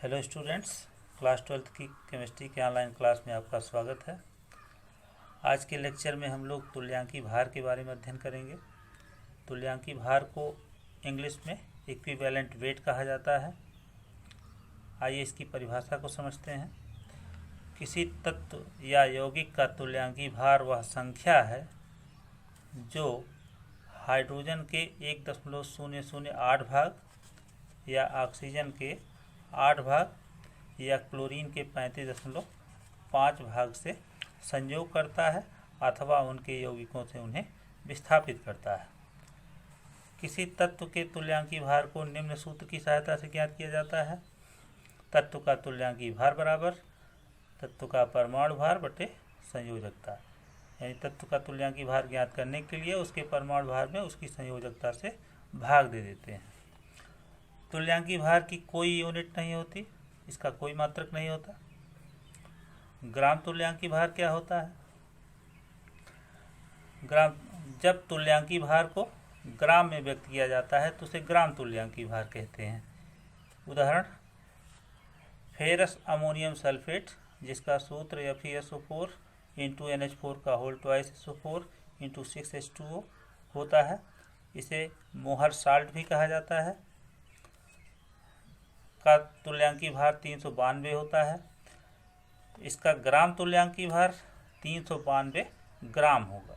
Hello students, class 12th की chemistry के online class में आपका स्वागत है। आज के लेक्चर में हम लोग तुल्यांकी भार के बारे में अध्ययन करेंगे। तुल्यांकी भार को इंग्लिश में इक्विवेलेंट वेट कहा जाता है। आइए इसकी परिभाषा को समझते हैं। किसी तत्व या यौगिक का तुल्यांकी भार वह संख्या है जो हाइड्रोजन के 1.008 भाग या ऑक्सीजन के 8 भाग या क्लोरीन के 35.5 भाग से संयोग करता है अथवा उनके यौगिकों से उन्हें विस्थापित करता है। किसी तत्व के तुल्यांकी भार को निम्न सूत्र की सहायता से ज्ञात किया जाता है। तत्व का तुल्यांकी भार बराबर तत्व का परमाणु भार बटे संयोजकता। यानी तत्व का तुल्यांकी भार ज्ञात करने के लिए उसके परमाणु भार में उसकी संयोजकता से भाग दे देते हैं। तुल्यांकी भार की कोई यूनिट नहीं होती, इसका कोई मात्रक नहीं होता। ग्राम तुल्यांकी भार क्या होता है? ग्राम, जब तुल्यांकी भार को ग्राम में व्यक्त किया जाता है तो उसे ग्राम तुल्यांकी भार कहते हैं। उदाहरण, फेरस अमोनियम सल्फेट जिसका सूत्र FeSO4 × NH4 का होल ट्वाइस SO4 × 6H2O होता है। इसे मोहर साल्ट भी कहा जाता है। का तुल्यांकी भार 392 होता है। इसका ग्राम तुल्यांकी भार 392 ग्राम होगा।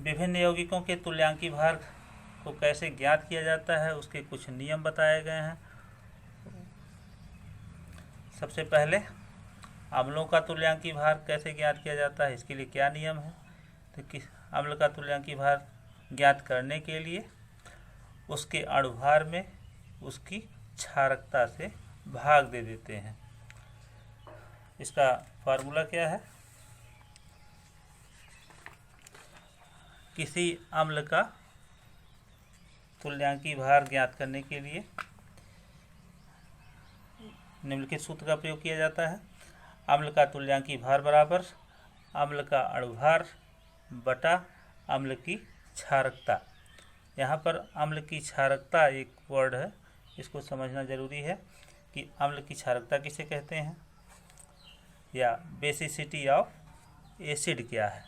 विभिन्न यौगिकों के तुल्यांकी भार को कैसे ज्ञात किया जाता है उसके कुछ नियम बताए गए हैं। सबसे पहले अम्लों का तुल्यांकी भार कैसे ज्ञात किया जाता है, इसके लिए क्या नियम है? तो किस अम्ल का तुल्यांकी भार ज्ञात करने के लिए उसके अणुभार में उसकी क्षारकता से भाग दे देते हैं। इसका फार्मूला क्या है? किसी अम्ल का तुल्यांकी भार ज्ञात करने के लिए निम्नलिखित सूत्र का प्रयोग किया जाता है। अम्ल का तुल्यांकी भार बराबर अम्ल का अणुभार बटा अम्ल की क्षारकता। यहाँ पर अम्ल की क्षारकता एक वर्ड है, इसको समझना जरूरी है कि अम्ल की क्षारकता किसे कहते हैं या बेसिसिटी ऑफ एसिड क्या है।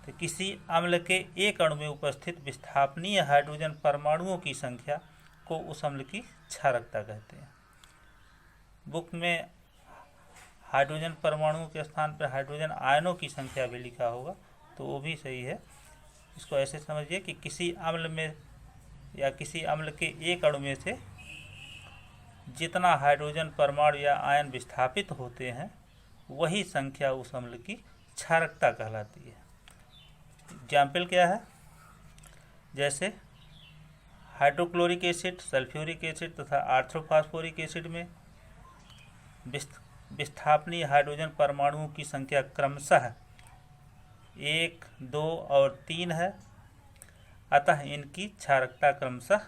तो किसी अम्ल के एक अणु में उपस्थित विस्थापनीय हाइड्रोजन परमाणुओं की संख्या को उस अम्ल की क्षारकता कहते हैं। बुक में हाइड्रोजन परमाणुओं के स्थान पर हाइड्रोजन आयनों की संख्या भी लिखा होगा, तो वो भी सही है। इसको ऐसे समझिए कि किसी अम्ल में या किसी अम्ल के एक अणु में से जितना हाइड्रोजन परमाणु या आयन विस्थापित होते हैं वही संख्या उस अम्ल की क्षारकता कहलाती है। एग्जाम्पल क्या है? जैसे हाइड्रोक्लोरिक एसिड, सल्फ्यूरिक एसिड तथा आर्थ्रोफॉस्फोरिक एसिड में विस्थापनीय हाइड्रोजन परमाणुओं की संख्या क्रमशः 1, 2 और 3 है। अतः इनकी क्षारकता क्रमशः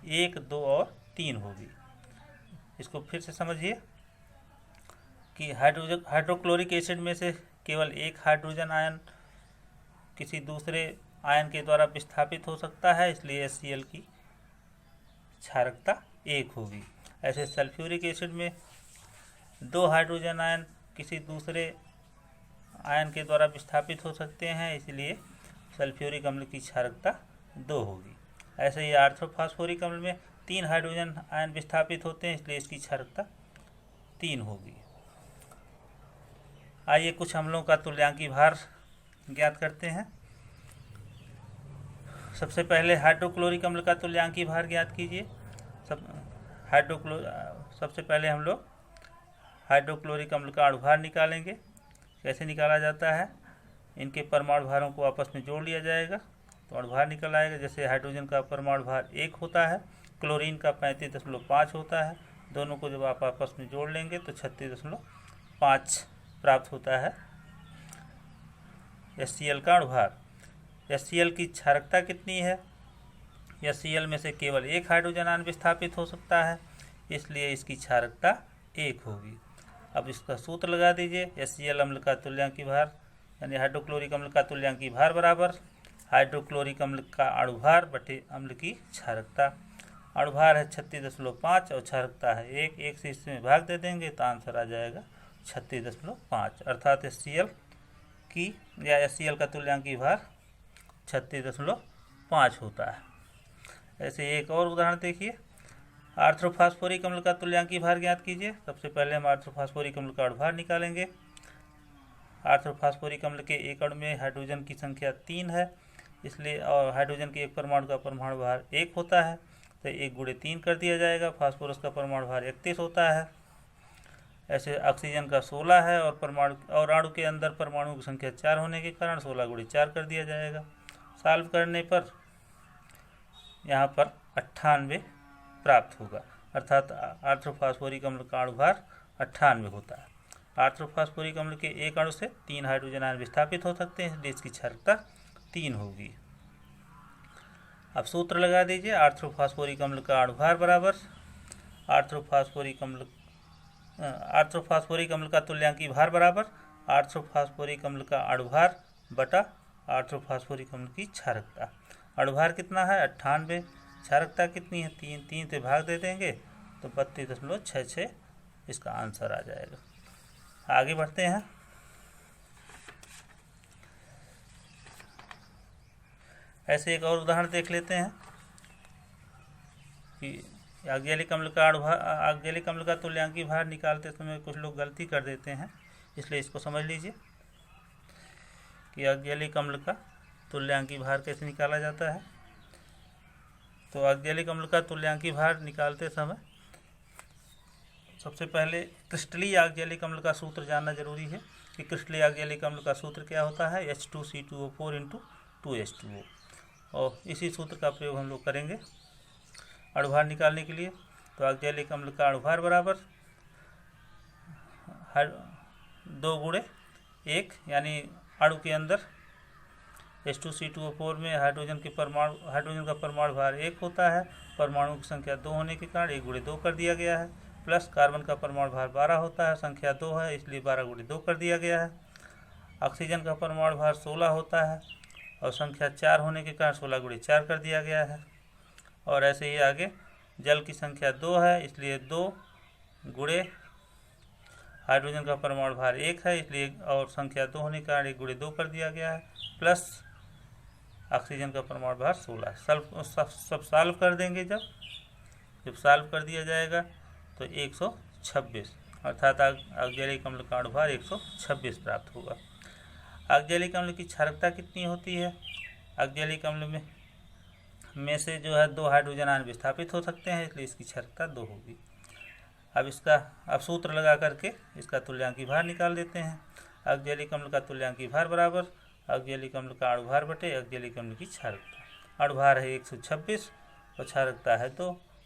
1, 2 और 3 होगी। इसको फिर से समझिए कि हाइड्रोक्लोरिक एसिड में से केवल एक हाइड्रोजन आयन किसी दूसरे आयन के द्वारा विस्थापित हो सकता है, इसलिए HCl की क्षारकता 1 होगी। ऐसे सल्फ्यूरिक एसिड में 2 हाइड्रोजन आयन किसी दूसरे आयन के द्वारा विस्थापित हो सकते हैं, इसलिए सल्फ्यूरिक अम्ल की क्षारकता 2 होगी। ऐसे ही आर्थ्रोफॉस्फोरिक अम्ल में 3 हाइड्रोजन आयन विस्थापित होते हैं, इसलिए इसकी क्षारकता 3 होगी। आइए कुछ अम्लों का तुल्यांकी भार ज्ञात करते हैं। सबसे पहले हाइड्रोक्लोरिक अम्ल का तुल्यांकी भार ज्ञात कीजिए। सबसे पहले हम लोग हाइड्रोक्लोरिक अम्ल का अणुभार निकालेंगे। कैसे निकाला जाता है? इनके परमाणु भारों को आपस में जोड़ लिया जाएगा तो अणुभार निकल आएगा। जैसे हाइड्रोजन का परमाणु भार 1 होता है, क्लोरीन का 35.5 होता है। दोनों को जब आप आपस में जोड़ लेंगे तो 36.5 प्राप्त होता है HCl का अणुभार। HCl की क्षारकता कितनी है? HCl में से केवल एक हाइड्रोजन आयन विस्थापित हो सकता है, इसलिए इसकी क्षारकता 1 होगी। अब इसका सूत्र लगा दीजिए। HCl अम्ल का तुल्यांकी भार यानी हाइड्रोक्लोरिक अम्ल का तुल्यांकी भार बराबर हाइड्रोक्लोरिक अम्ल का अणुभार बटे अम्ल की क्षारकता। अणुभार है 36.5 और क्षारकता है 1, 1 से इसमें भाग दे देंगे तो आंसर आ जाएगा 36.5। अर्थात HCl की या HCl का तुल्यांकी भार 36.5 होता है। ऐसे एक और उदाहरण देखिए, आर्थ्रोफास्फोरिक अम्ल का तुल्यांकी भार ज्ञात कीजिए। सबसे पहले हम आर्थ्रोफास्फोरिक अम्ल का अणुभार निकालेंगे। आर्थ्रोफास्फोरिक अम्ल के एक अणु में हाइड्रोजन की संख्या 3 है, इसलिए और हाइड्रोजन के एक परमाणु का परमाणु भार 1 होता है, तो 1 गुणे 3 कर दिया जाएगा। फास्फोरस का परमाणु भार 31 होता है। ऐसे ऑक्सीजन का 16 है और अणु के अंदर परमाणु की संख्या 4 होने के कारण 16 गुणे 4 कर दिया जाएगा। सॉल्व करने पर यहाँ पर 98 प्राप्त होगा, अर्थात आर्थ्रोफास्फोरिक अम्ल का अणुभार 98 होता है। आर्थ्रोफास्फोरिक अम्ल के एक अणु से 3 हाइड्रोजन आयन विस्थापित हो सकते हैं, इसलिए इसकी क्षारकता 3 होगी। अब सूत्र लगा दीजिए, आर्थ्रोफास्फोरिक अम्ल का अणुभार बराबर आर्थ्रोफास्फोरिक अम्ल का तुल्यांकी भार बराबर आर्थ्रोफास्फोरिक अम्ल का अणुभार बटा आर्थ्रोफास्फोरिक अम्ल की क्षारकता। अणुभार कितना है 98, क्षारकता कितनी है 3, 3 से भाग दे देंगे तो 32.66 इसका आंसर आ जाएगा। आगे बढ़ते हैं। ऐसे एक और उदाहरण देख लेते हैं कि आग्नेयिक अम्ल का तुल्यांकी भार निकालते समय कुछ लोग गलती कर देते हैं, इसलिए इसको समझ लीजिए कि आग्नेयिक अम्ल का तुल्यांकी भार कैसे निकाला जाता है। तो आग्नेयिक अम्ल का तुल्यांकी भार निकालते समय सबसे पहले क्रिस्टलीय आग्नेयिक अम्ल का सूत्र जानना जरूरी है कि क्रिस्टलीय आग्नेयिक अम्ल का सूत्र क्या होता है, H2C2O4 × 2H2O, और इसी सूत्र का प्रयोग हम लोग करेंगे अणुभार निकालने के लिए। तो आग्नेयिक अम्ल का अणुभार बराबर 2 गुणे 1, यानी अणु के अंदर H2C2O4 में हाइड्रोजन का परमाणु भार 1 होता है, परमाणु की संख्या 2 होने के कारण 1 गुणे 2 कर दिया गया है, प्लस कार्बन का परमाणु भार 12 होता है, संख्या 2 है इसलिए 12 गुणे 2 कर दिया गया है। ऑक्सीजन का परमाणु भार 16 होता है और संख्या 4 होने के कारण 16 गुणे 4 कर दिया गया है। और ऐसे ही आगे जल की संख्या 2 है, इसलिए 2 गुणे हाइड्रोजन का परमाणु भार 1 है इसलिए और संख्या 2 होने के कारण 1 गुणे 2 कर दिया गया है, प्लस ऑक्सीजन का परमाणु भार 16। सब सॉल्व कर देंगे। जब सॉल्व कर दिया जाएगा तो 126, अर्थात आग्नेयिक अम्ल का अणुभार 126 प्राप्त होगा। आग्नेयिक अम्ल की क्षारकता कितनी होती है? आग्नेयिक अम्ल में से जो है 2 हाइड्रोजन आयन विस्थापित हो सकते हैं, इसलिए इसकी क्षारकता 2 होगी। अब सूत्र लगा करके इसका तुल्यांकी भार निकाल देते हैं। आग्नेयिक अम्ल का तुल्यांकी भार बराबर आग्नेयिक अम्ल का अणुभार बटे आग्नेयिक अम्ल की क्षारकता। अणुभार है 126 और क्षारकता है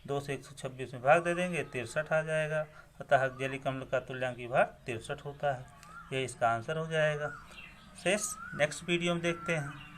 2 से 126 में भाग दे देंगे 63 आ जाएगा, अतः आग्नेयिक अम्ल का तुल्यांकी भार 63 होता है। यही इसका आंसर हो जाएगा। शेष नेक्स्ट वीडियो में देखते हैं।